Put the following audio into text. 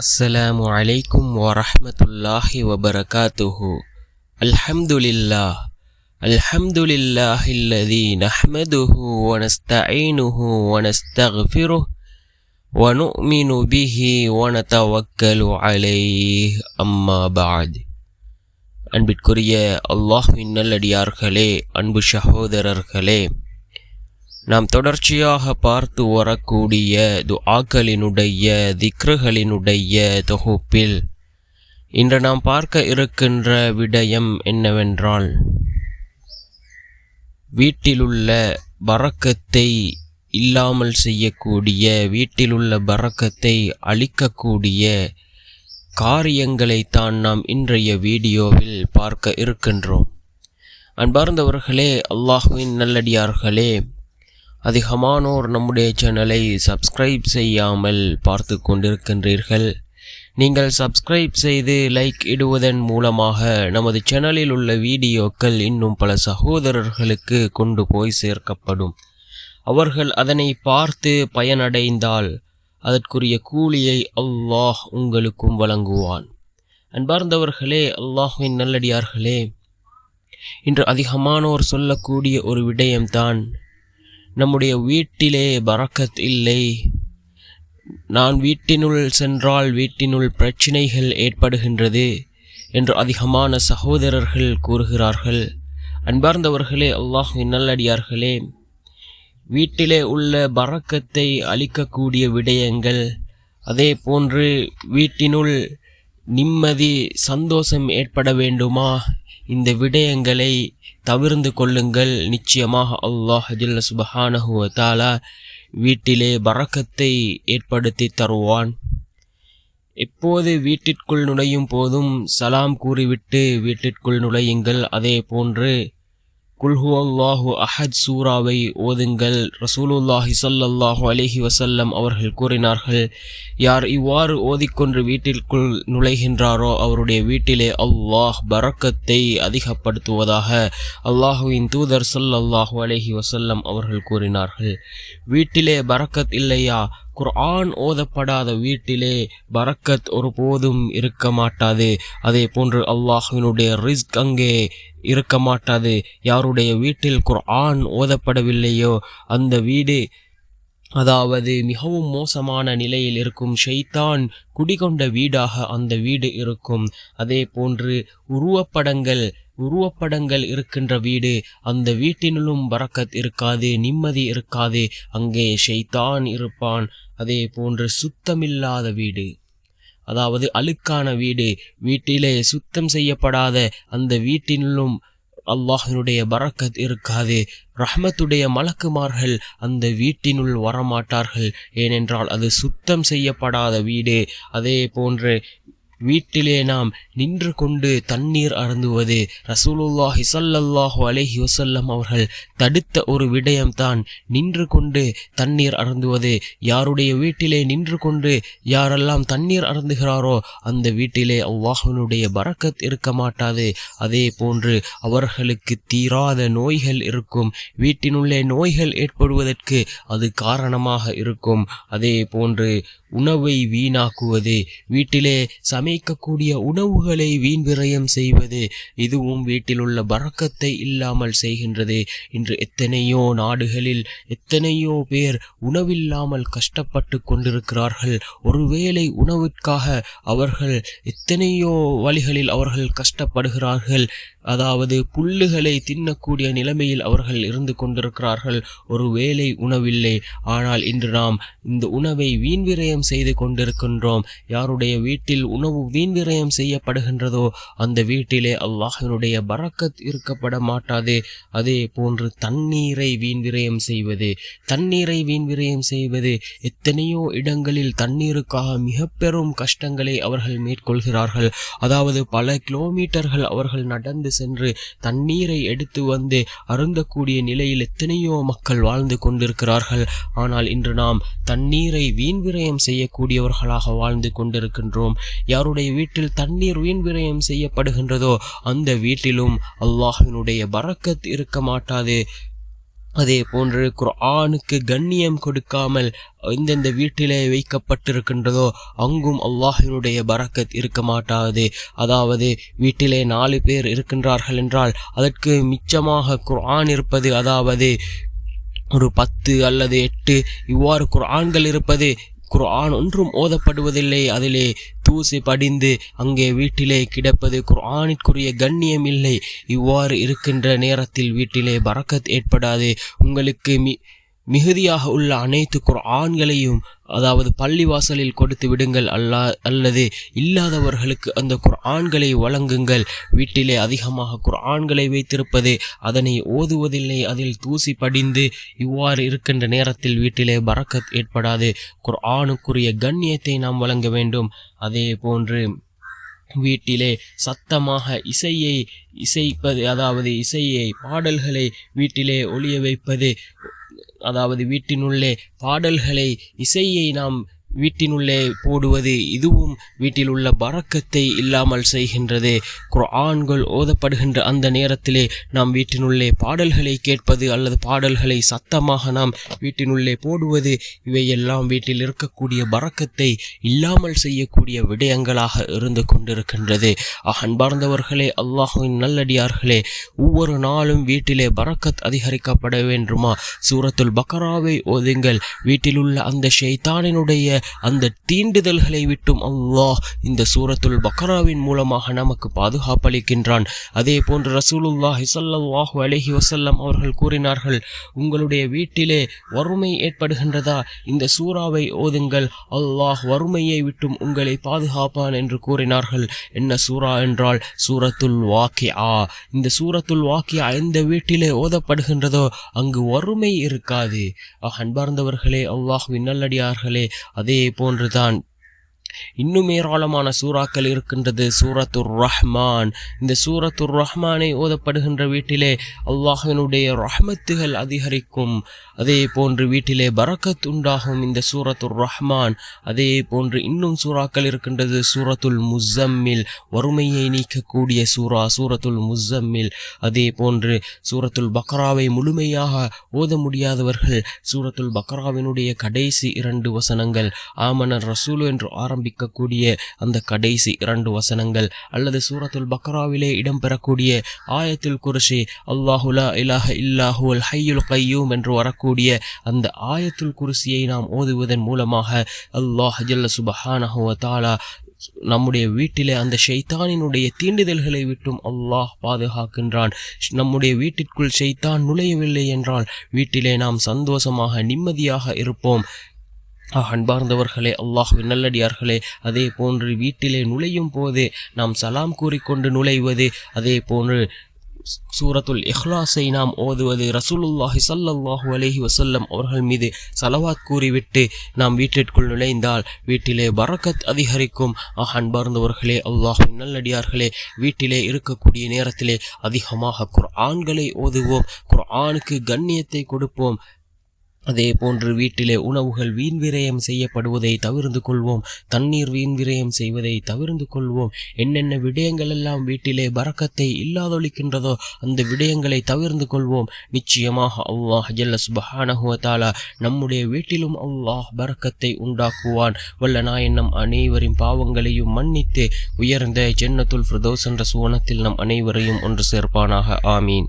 அஸ்ஸலாமு அலைக்கும் வரஹ்மத்துல்லாஹி வபரகாத்துஹு. அல்ஹம்துலில்லாஹ் அல்ஹம்துலில்லாஹில்லதீ நஹ்மதுஹு வனஸ்தஈனுஹு வனஸ்தக்ஃபிருஹு வனுஅ்மினு பிஹி வனதவக்கலு அலைஹி. அம்மா பஅத். அன்பிற்குரிய அல்லாஹ்வின் நல்லடியார்களே, அன்பு சகோதரர்களே, நாம் தொடர்ச்சியாக பார்த்து வரக்கூடிய துஆக்களினுடைய திக்ருகளினுடைய தொகுப்பில் இன்று நாம் பார்க்க இருக்கின்ற விடயம் என்னவென்றால், வீட்டிலுள்ள பரக்கத்தை இல்லாமல் செய்யக்கூடிய, வீட்டிலுள்ள பரக்கத்தை அழிக்கக்கூடிய காரியங்களைத்தான் நாம் இன்றைய வீடியோவில் பார்க்க இருக்கின்றோம். அன்பார்ந்தவர்களே, அல்லாஹ்வின் நல்லடியார்களே, அதிகமானோர் நம்முடைய சேனலை சப்ஸ்கிரைப் செய்யாமல் பார்த்து கொண்டிருக்கின்றீர்கள். நீங்கள் சப்ஸ்கிரைப் செய்து லைக் இடுவதன் மூலமாக நமது சேனலில் உள்ள வீடியோக்கள் இன்னும் பல சகோதரர்களுக்கு கொண்டு போய் சேர்க்கப்படும். அவர்கள் அதனை பார்த்து பயனடைந்தால் அதற்குரிய கூலியை அல்லாஹ் உங்களுக்கும் வழங்குவான். அன்பார்ந்தவர்களே, அல்லாஹ்வின் நல்லடியார்களே, இன்று அதிகமானோர் சொல்லக்கூடிய ஒரு விடயம்தான், நம்முடைய வீட்டிலே பரக்கத் இல்லை, நான் வீட்டினுள் சென்றால் வீட்டினுள் பிரச்சினைகள் ஏற்படுகின்றது என்று அதிகமான சகோதரர்கள் கூறுகிறார்கள். அன்பார்ந்தவர்களே, அல்லாஹ்வின் நல்லடியார்களே, வீட்டிலே உள்ள பரக்கத்தை அளிக்கக்கூடிய விடயங்கள், அதே போன்று வீட்டினுள் நிம்மதி சந்தோஷம் ஏற்பட வேண்டுமா, இந்த விடயங்களை தவிர்ந்து கொள்ளுங்கள். நிச்சயமாக அல்லாஹ் ஜல்ல சுப்ஹானஹு வ தஆலா வீட்டிலே பரக்கத்தை ஏற்படுத்தி தருவான். எப்போது வீட்டிற்குள் நுழையும் போதும் சலாம் கூறிவிட்டு வீட்டிற்குள் நுழையுங்கள். அதே போன்று குல் ஹுவல்லாஹு அஹத் சூராவை ஓதுங்கள். ரசூலுல்லாஹி ஸல்லல்லாஹு அலைஹி வஸல்லம் அவர்கள் கூறினார்கள், யார் இவ்வாறு ஓதிக்கொண்டு வீட்டிற்குள் நுழைகின்றாரோ அவருடைய வீட்டிலே அல்லாஹ் பரக்கத்தை அதிகப்படுத்துவதாக அல்லாஹுவின் தூதர் ஸல்லல்லாஹு அலைஹி வஸல்லம் அவர்கள் கூறினார்கள். வீட்டிலே பரக்கத் இல்லையா? குர்ஆன் ஓதப்படாத வீட்டிலே பரக்கத் ஒருபோதும் இருக்க மாட்டாது. அதே போன்று அல்லாஹ்வினுடைய ரிஸ்க் அங்கே இருக்க மாட்டாது. யாருடைய வீட்டில் குர்ஆன் ஓதப்படவில்லையோ அந்த வீடு அதாவது மிகவும் மோசமான நிலையில் இருக்கும். ஷைத்தான் குடிகொண்ட வீடாக அந்த வீடு இருக்கும். அதே போன்று உருவப்படங்கள் இருக்கின்ற வீடு, அந்த வீட்டினுள்ளும் பரக்கத் இருக்காது, நிம்மதி இருக்காது, அங்கே ஷைத்தான் இருப்பான். அதே போன்று சுத்தமில்லாத வீடு, அதாவது அழுக்கான வீடு, வீட்டிலே சுத்தம் செய்யப்படாத அந்த வீட்டினுள்ளும் அல்லாஹினுடைய பரக்கத் இருக்காது. ரஹ்மத்துடைய மலக்குமார்கள் அந்த வீட்டினுள் வரமாட்டார்கள். ஏனென்றால் அது சுத்தம் செய்யப்படாத வீடு. அதே போன்று வீட்டிலே நாம் நின்று கொண்டு தண்ணீர் அருந்துவது ரசூலுல்லாஹி ஸல்லல்லாஹு அலைஹி வஸல்லம் அவர்கள் தடுத்த ஒரு விடயம்தான், நின்று கொண்டு தண்ணீர் அருந்துவது. யாருடைய வீட்டிலே நின்று கொண்டு யாரெல்லாம் தண்ணீர் அருந்துகிறாரோ அந்த வீட்டிலே அல்லாஹ்வினுடைய பரக்கத் இருக்க மாட்டாது. அதே போன்று அவர்களுக்கு தீராத நோய்கள் இருக்கும். வீட்டினுள்ளே நோய்கள் ஏற்படுவதற்கு அது காரணமாக இருக்கும். அதே போன்று உணவை வீணாக்குவது, வீட்டிலே சமைக்கக்கூடிய உணவுகளை வீண் விரயம் செய்வது, இதுவும் வீட்டிலுள்ள பரக்கத்தை இல்லாமல் செய்கின்றது. இன்று எத்தனையோ நாடுகளில் எத்தனையோ பேர் உணவில்லாமல் கஷ்டப்பட்டு கொண்டிருக்கிறார்கள். ஒருவேளை உணவிற்காக அவர்கள் எத்தனையோ வழிகளில் அவர்கள் கஷ்டப்படுகிறார்கள். அதாவது புல்லுகளை தின்னக்கூடிய நிலைமையில் அவர்கள் இருந்து கொண்டிருக்கிறார்கள். ஒரு வேளை உணவில்லை. ஆனால் இன்று நாம் இந்த உணவை வீண் விரயம் செய்து கொண்டிருக்கின்றோம். யாருடைய வீட்டில் உணவு வீண் விரயம் செய்யப்படுகின்றதோ அந்த வீட்டிலே அல்லாஹ்வினுடைய பரக்கத் இருக்கப்பட மாட்டாது. அதே போன்று தண்ணீரை வீண் விரயம் செய்வது, எத்தனையோ இடங்களில் தண்ணீருக்காக மிக பெரும் கஷ்டங்களை அவர்கள் மேற்கொள்கிறார்கள். அதாவது பல கிலோமீட்டர்கள் அவர்கள் நடந்து சென்று தண்ணீரை எடுத்து வந்து அருந்தக்கூடிய நிலையில் எத்தனையோ மக்கள் வாழ்ந்து கொண்டிருக்கிறார்கள். ஆனால் இன்று நாம் தண்ணீரை வீண் விரயம் செய்யக்கூடியவர்களாக வாழ்ந்து கொண்டிருக்கின்றோம். யாருடைய வீட்டில் தண்ணீர் வீண் விரயம் செய்யப்படுகின்றதோ அந்த வீட்டிலும் அல்லாஹ்வினுடைய பரக்கத் இருக்க மாட்டாது. அதே போன்று குர்ஆனுக்கு கண்ணியம் கொடுக்காமல் எந்தெந்த வீட்டிலே வைக்கப்பட்டிருக்கின்றதோ அங்கும் அல்லாஹினுடைய பரக்கத் இருக்க மாட்டாது. அதாவது வீட்டிலே 4 பேர் இருக்கின்றார்கள் என்றால் அதற்கு மிச்சமாக குர்ஆன் இருப்பது, அதாவது ஒரு 10 அல்லது 8 இவ்வாறு குர்ஆன்கள் இருப்பது, குர்ஆன் ஒன்றும் ஓதப்படுவதில்லை, அதிலே தூசி படிந்து அங்கே வீட்டிலே கிடப்பது, குர்ஆனிற்குரிய கண்ணியம் இல்லை. இவ்வாறு இருக்கின்ற நேரத்தில் வீட்டிலே பரக்கத் ஏற்படாது. உங்களுக்கு மிகுதியாக உள்ள அனைத்து குர்ஆன்களையும், அதாவது பள்ளிவாசலில் கொடுத்து விடுங்கள், அல்லது இல்லாதவர்களுக்கு அந்த குர்ஆன்களை வழங்குங்கள். வீட்டிலே அதிகமாக குர்ஆன்களை வைத்திருப்பது, அதனை ஓதுவதில்லை, அதில் தூசி படிந்து இவ்வாறு இருக்கின்ற நேரத்தில் வீட்டிலே பரக்கத் ஏற்படாது. குர்ஆனுக்குரிய கண்ணியத்தை நாம் வழங்க வேண்டும். அதே போன்று வீட்டிலே சத்தமாக இசைப்பது, அதாவது பாடல்களை வீட்டிலே ஒலிய வைப்பது, அதாவது வீட்டினுள்ளே பாடல்களை, இசையை நாம் வீட்டினுள்ளே போடுவது, இதுவும் வீட்டில் உள்ள பரக்கத்தை இல்லாமல் செய்கின்றது. குர்ஆன்கள் ஓதப்படுகின்ற அந்த நேரத்திலே நாம் வீட்டினுள்ளே பாடல்களை கேட்பது அல்லது பாடல்களை சத்தமாக நாம் வீட்டினுள்ளே போடுவது, இவையெல்லாம் வீட்டில் இருக்கக்கூடிய பரக்கத்தை இல்லாமல் செய்யக்கூடிய விடயங்களாக இருந்து கொண்டிருக்கின்றது. அன்பார்ந்தவர்களே, அல்லாஹ்வின் நல்லடியார்களே, ஒவ்வொரு நாளும் வீட்டிலே பரக்கத் அதிகரிக்கப்பட வேண்டுமா? சூரத்துல் பக்ராவை ஓதுங்கள். வீட்டில் உள்ள அந்த ஷைத்தானினுடைய அந்த தீண்டுதல்களை விட்டும் அல்லாஹ் இந்த சூரத்துல் பக்ராவின் மூலமாக நமக்கு பாதுகாப்பளிக்கின்றான். அதே போன்று ரசூலுல்லாஹி ஸல்லல்லாஹு அலைஹி வஸல்லம் அவர்கள் கூறினார்கள், உங்களுடைய வீட்டிலே வறுமை ஏற்படுகின்றதா? இந்த சூராவை ஓதுங்கள், அல்லாஹ் வறுமையை விட்டும் உங்களை பாதுகாப்பான் என்று கூறினார்கள். என்ன சூரா என்றால் சூரத்துல் வாக்கிஆ. இந்த சூரத்துல் வாக்கிஆ எந்த வீட்டிலே ஓதப்படுகின்றதோ அங்கு வறுமை இருக்காது. அன்பார்ந்தவர்களே, அல்லாஹ்வின் நல்லடியார்களே, அதே போன்றுதான் இன்னும் ஏராளமான சூறாக்கள் இருக்கின்றது. சூரத்துர் ரஹ்மான். இந்த சூரத்துர் ரஹ்மானை ஓதப்படுகின்ற வீட்டிலே அல்லாஹ்வினுடைய ரஹ்மத்துகள் அதிகரிக்கும். அதே போன்று வீட்டிலே பரக்கத் உண்டாகும் இந்த சூரத்துர் ரஹ்மான். அதே போன்று இன்னும் சூறாக்கள் இருக்கின்றது. சூரத்துல் முஸம்மில், வறுமையை நீக்கக்கூடிய சூரத்துல் முஸம்மில். அதே போன்று சூரத்துல் பக்ராவை முழுமையாக ஓத முடியாதவர்கள் சூரத்துல் பக்ராவினுடைய கடைசி 2 வசனங்கள், ஆமனர் ரசூல் என்று ஆரம்பிக்கக்கூடிய அந்த கடைசி 2 வசனங்கள், அல்லது சூரத்துல் பக்ராவிலே இடம்பெறக்கூடிய ஆயத்துல் குர்சி, அல்லாஹு லா இலாஹ இல்லாஹுல் ஹய்யுல் கய்யூம் என்று வரக்கூடிய அந்த ஆயத்துல் குர்சியை நாம் ஓதுவதன் மூலமாக அல்லாஹ் ஜல்ல சுப்ஹானஹு வ தஆலா நம்முடைய வீட்டிலே அந்த ஷைத்தானினுடைய தீண்டுதல்களை விட்டும் அல்லாஹ் பாதுகாக்கின்றான். நம்முடைய வீட்டிற்குள் ஷைத்தான் நுழையவில்லை என்றால் வீட்டிலே நாம் சந்தோஷமாக நிம்மதியாக இருப்போம். அன்பார்ந்தவர்களே, அல்லாஹ்வின் நல்லடியார்களே, அதே போன்று வீட்டிலே நுழையும் போது நாம் சலாம் கூறிக்கொண்டு நுழைவது, அதே போன்று சூரத்துல் இஹ்லாஸை நாம் ஓதுவது, ரசூலுல்லாஹி ஸல்லல்லாஹு அலைஹி வஸல்லம் அவர்கள் மீது ஸலவாத் கூறிவிட்டு நாம் வீட்டிற்குள் நுழைந்தால் வீட்டிலே பரக்கத் அதிகரிக்கும். அன்பார்ந்தவர்களே, அல்லாஹ்வின் நல்லடியார்களே, வீட்டிலே இருக்கக்கூடிய நேரத்திலே அதிகமாக குர்ஆன்களை ஓதுவோம், குர்ஆனுக்கு கண்ணியத்தை கொடுப்போம். அதே போன்று வீட்டிலே உணவுகள் வீண் விரயம் செய்யப்படுவதை தவிர்த்து கொள்வோம், தண்ணீர் வீண் விரயம் செய்வதை தவிர்த்து கொள்வோம். என்னென்ன விடயங்கள் எல்லாம் வீட்டிலே பரக்கத்தை இல்லாதொழிக்கின்றதோ அந்த விடயங்களை தவிர்த்து கொள்வோம். நிச்சயமாக அல்லாஹ் ஜல்ல சுப்ஹானஹு வ தஆலா நம்முடைய வீட்டிலும் அல்லாஹ் பரக்கத்தை உண்டாக்குவான். வல்ல நாயன் நம் அனைவரின் பாவங்களையும் மன்னித்து உயர்ந்த ஜன்னத்துல் ஃபிர்தௌஸ் என்ற சுவனத்தில் நம் அனைவரையும் ஒன்று சேர்ப்பானாக. ஆமீன்.